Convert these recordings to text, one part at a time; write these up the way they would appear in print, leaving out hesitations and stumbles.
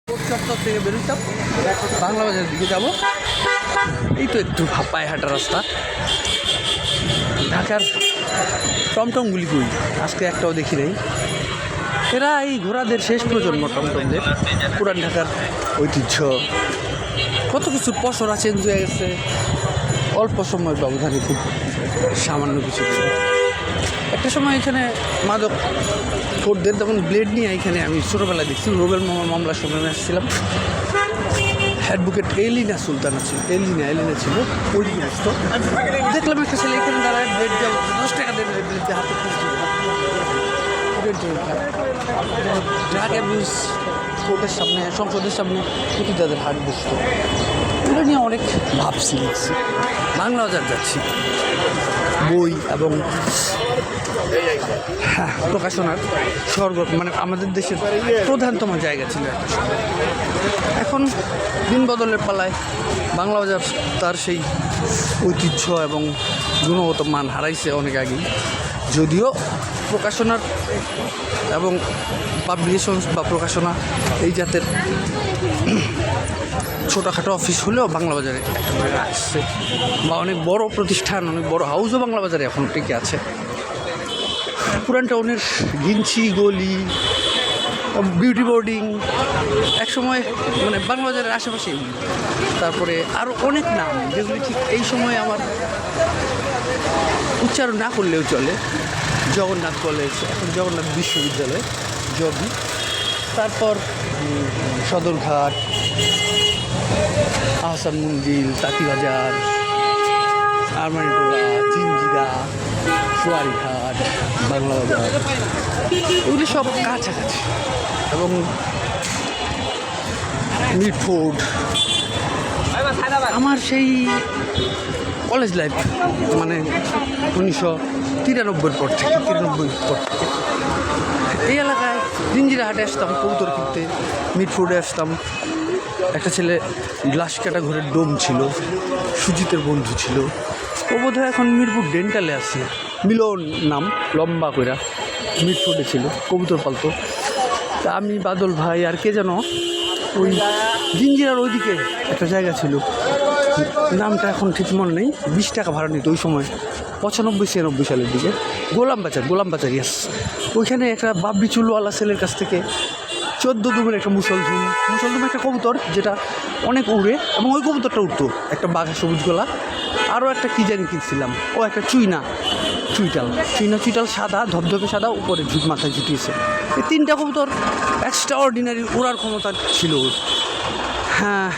চত্বর থেকে বেরোতাম, বাংলা বাজারের দিকে যাব। এই তো একটু পায়ে হাঁটা রাস্তা। ঢাকার টমটমগুলি কই আজকে একটাও দেখি নাই। এরা এই ঘোড়াদের শেষ প্রজন্ম টমটমদের। পুরান ঢাকার ঐতিহ্য, কত কিছু পসরা চেঞ্জ হয়ে গেছে অল্প সময়ের ব্যবধানে, খুব সামান্য কিছু। একটা সময় এখানে মাদক খোরদের তখন ব্লেড নিয়ে এখানে আমি ছোটোবেলায় দেখছি। রুবেল মামলার সময় আমি আসছিলাম, অ্যাডভোকেট এলিনা সুলতানা ছিল, এলিনা ছিল, ওই দিকে আসতো। দেখলাম একটা ছেলে এখানে দাঁড়ায়, ব্লেড দেওয়া 10 টাকা দেবে, ব্লেড দিয়ে হাতে ড্রাগ অ্যাবিউজ কোর্টের সামনে, সংসদের সামনে প্রতিদাদের হাট বসতো। এগুলো নিয়ে অনেক ভাবছি, লিখছি। বাংলা বাজার যাচ্ছি, বই এবং প্রকাশনার স্বর্গ, মানে আমাদের দেশের প্রধানতম জায়গা ছিল একটা সময়। এখন দিন বদলের পালায় বাংলা বাজার তার সেই ঐতিহ্য এবং গুণগত মান হারাইছে অনেক আগেই। যদিও প্রকাশনার এবং পাবলিকেশনস বা প্রকাশনা এই জাতের ছোটোখাটো অফিস হলেও বাংলা বাজারে একটা জায়গা আসছে, বা অনেক বড় প্রতিষ্ঠান, অনেক বড় হাউসও বাংলা বাজারে এখন টিকে আছে। পুরান টাউনের গিঞ্চি গলি, বিউটি বোর্ডিং একসময় মানে বাংলা বাজারের আশেপাশে। তারপরে আরও অনেক নাম যেগুলি ঠিক এই সময় আমার উচ্চারণ না করলেও চলে। জগন্নাথ কলেজ, এখন জগন্নাথ বিশ্ববিদ্যালয়, জবি। তারপর সদরঘাট, আহসান মন্দির, তাঁতিবাজার, আরমানিটোলা, জিঞ্জিরা, সোয়ারিঘাট, বাংলা বাজার, এগুলি সব কাছাকাছি। এবং মিটফোর্ড। আমার সেই কলেজ লাইফ মানে 1993 পর থেকে এই এলাকায় জিঞ্জিরা হাটে আসতাম কবুতর কিনতে, মিটফোর্ডে আসতাম। একটা ছেলে গ্লাস কাটা ঘরের ডোম ছিল, সুজিতের বন্ধু ছিল। ও বোধহয় এখন মিরপুর ডেন্টালে আছে, মিলন নাম, লম্বা কইরা, মিটফোর্ডে ছিল, কবুতর পালতো। তা আমি, বাদল ভাই আর কে যেন ওই জিঞ্জিরার ওইদিকে একটা জায়গা ছিল, নামটা এখন ঠিক মনে নেই, 20 টাকা ভাড়া নিত ওই সময়, 95-96 সালের দিকে। গোলাম বাজার, ইয়াস। ওইখানে একটা বাব্বি চুলওয়ালা ছেলের কাছ থেকে 14 দুমের একটা মুসলধুম একটা কবুতর, যেটা অনেক উড়ে, এবং ওই কবুতরটা উঠতো, একটা বাঘা সবুজ গলা, আরও একটা কী জানি কিনছিলাম, ও একটা চুইটাল সাদা, ধবধবে সাদা, উপরে মাথায় ঝুটিয়েছে। এই 3টা কবুতর এক্সট্রা অর্ডিনারি ওড়ার ক্ষমতা ছিল। হ্যাঁ,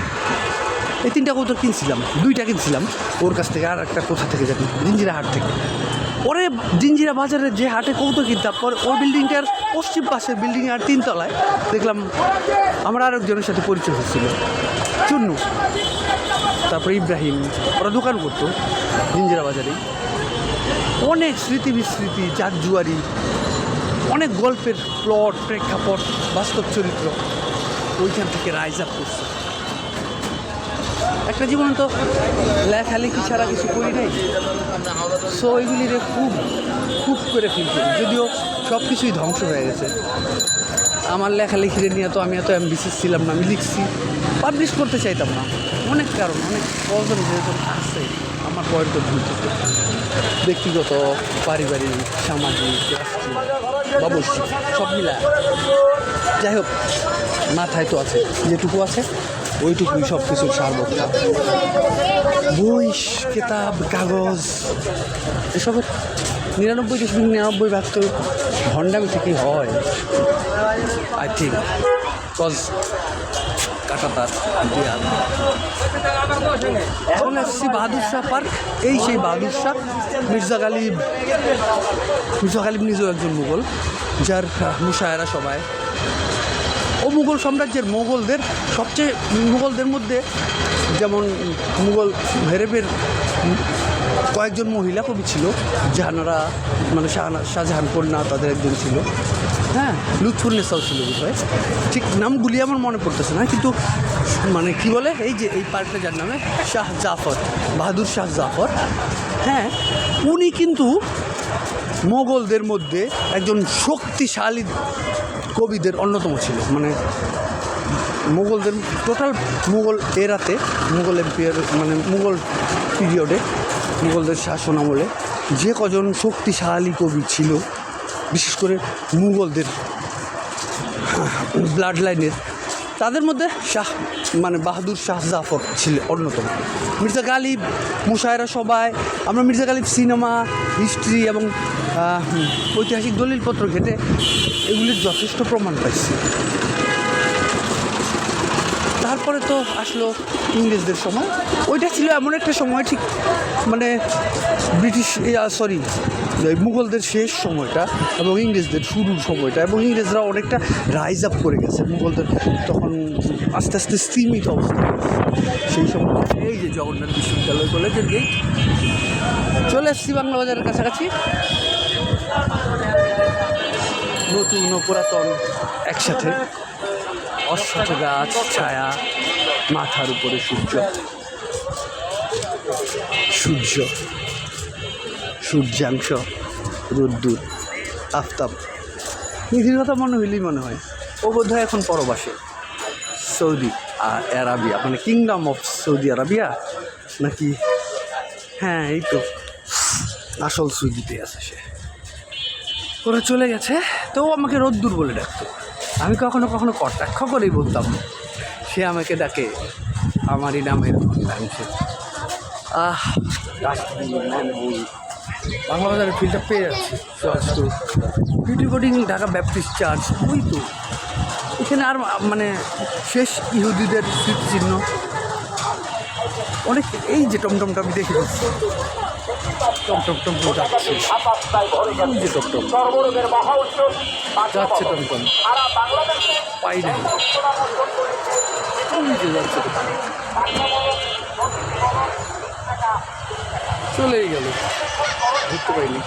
এই 3টা কবুতর কিনছিলাম, 2টা কিনছিলাম ওর কাছ থেকে, আর একটা কোথা থেকে জানি, জিঞ্জিরা হাট থেকে। পরে জিঞ্জিরা বাজারের যে হাটে কবুতর কিনতাম, পরে ওই বিল্ডিংটার পশ্চিম পাশের বিল্ডিংয়ে আর 3 তলায় দেখলাম আমার আরেকজনের সাথে পরিচয় হচ্ছিল, চুন্নু, তারপরে ইব্রাহিম। ওরা দোকান করতো জিঞ্জিরা বাজারে। অনেক স্মৃতি বিস্মৃতি, জাতজুয়ারি, অনেক গল্পের প্লট, প্রেক্ষাপট, বাস্তব চরিত্র ওইখান থেকে রাইজ আপ করছে। একটা জীবনে তো লেখালেখি ছাড়া কিছু করি নাই, সো ওইগুলিরে খুব করে ফিল করি। যদিও সব কিছুই ধ্বংস হয়ে গেছে। আমার লেখালেখিরে নিয়ে তো আমি এত অ্যাম্বিশিয়াস ছিলাম না, আমি লিখছি, পাবলিশ করতে চাইতাম না, অনেক কারণ, অনেক প্রয়োজন যেরকম আছে আমার পয়েন্ট অফ ভিউ থেকে, ব্যক্তিগত, পারিবারিক, সামাজিক, রাষ্ট্রীয়, অবশ্যই সব মিলা। যাই হোক, মাথায় তো আছে, যেটুকু আছে ওইটুকুই সব কিছুর সারবত্তা। বই, কেতাব, কাগজ, এসবের 99.99% তো ভণ্ডামি থেকেই হয়, আই থিঙ্ক। কজ কাটাতার এখন আসছি বাহাদুর শাহ পার্ক। এই সেই বাহাদুর শাহ, মির্জা গালিব নিজেও একজন মুঘল, যার মুশায়েরা সবাই। ও মুঘল সাম্রাজ্যের মুঘলদের মধ্যে যেমন মুঘল হেরেবের কয়েকজন মহিলা কবি ছিল, যাহারা মানে শাহজাহান কন্যা তাদের একজন ছিল। হ্যাঁ, লুৎফুন্নেসাও ছিল বোধহয়, ঠিক নামগুলি আমার মনে পড়তেছে না, কিন্তু মানে কি বলে, এই যে এই পার্কটা যার নামে বাহাদুর শাহ জাফর, হ্যাঁ, উনি কিন্তু মোগলদের মধ্যে একজন শক্তিশালী কবিদের অন্যতম ছিল। মানে মুঘলদের টোটাল মুঘল এরাতে, মুঘল এম্পিয়ার মানে মুঘল পিরিয়ডে, মুঘলদের শাসন আমলে যে কজন শক্তিশালী কবি ছিল, বিশেষ করে মুঘলদের ব্লাড লাইনের, তাদের মধ্যে বাহাদুর শাহ জাফর ছিল অন্যতম। মির্জা গালিব, মুশায়রা, সবাই আমরা মির্জা গালিব সিনেমা, হিস্ট্রি এবং ঐতিহাসিক দলিলপত্র ঘেটে এগুলির যথেষ্ট প্রমাণ পাইছি। তারপরে তো আসলো ইংরেজদের সময়। ওইটা ছিল এমন একটা সময়, ঠিক মানে ব্রিটিশ মুঘলদের শেষ সময়টা এবং ইংরেজদের শুরুর সময়টা, এবং ইংরেজরা অনেকটা রাইজ আপ করে গেছে, মুঘলদের তখন আস্তে আস্তে স্তীমিত অবস্থা। সেই সময় এই যে জগন্নাথ বিশ্ববিদ্যালয় কলেজের গেট, চলে এসেছি বাংলা বাজারের কাছাকাছি। নতুন ও পুরাতন একসাথে, অশ্বত্থ গাছ, ছায়া, মাথার উপরে সূর্যাংশ, রোদ্দুর, আফতাব। নিধির কথা মনে হইলেই মনে হয় ও বোধ হয় এখন পরবাসে, সৌদি আরাবিয়া, মানে কিংডম অফ সৌদি আরাবিয়া নাকি, হ্যাঁ এই তো আসল সৌদিতে আছে সে। ওরা চলে গেছে, তো আমাকে রোদ্দুর বলে ডাকতো। আমি কখনো কখনো কটাক্ষ করেই বলতাম, সে আমাকে ডাকে আমারই নামের অংশে। বাংলা বাজারের ফিল্ডটা পেয়ে যাচ্ছি। Beauty boarding, Dhaka Baptist church, ওই তো এখানে। আর মানে শেষ ইহুদিদের স্মৃতিচিহ্ন অনেক। এই যে টমটমটা আমি দেখে যাচ্ছি, টমটম যাচ্ছে, ওই যে টমটম যাচ্ছে, টমটম পাই নাই, ওই যে যাচ্ছে, চলেই গেল, ঘুরতে পাইনি।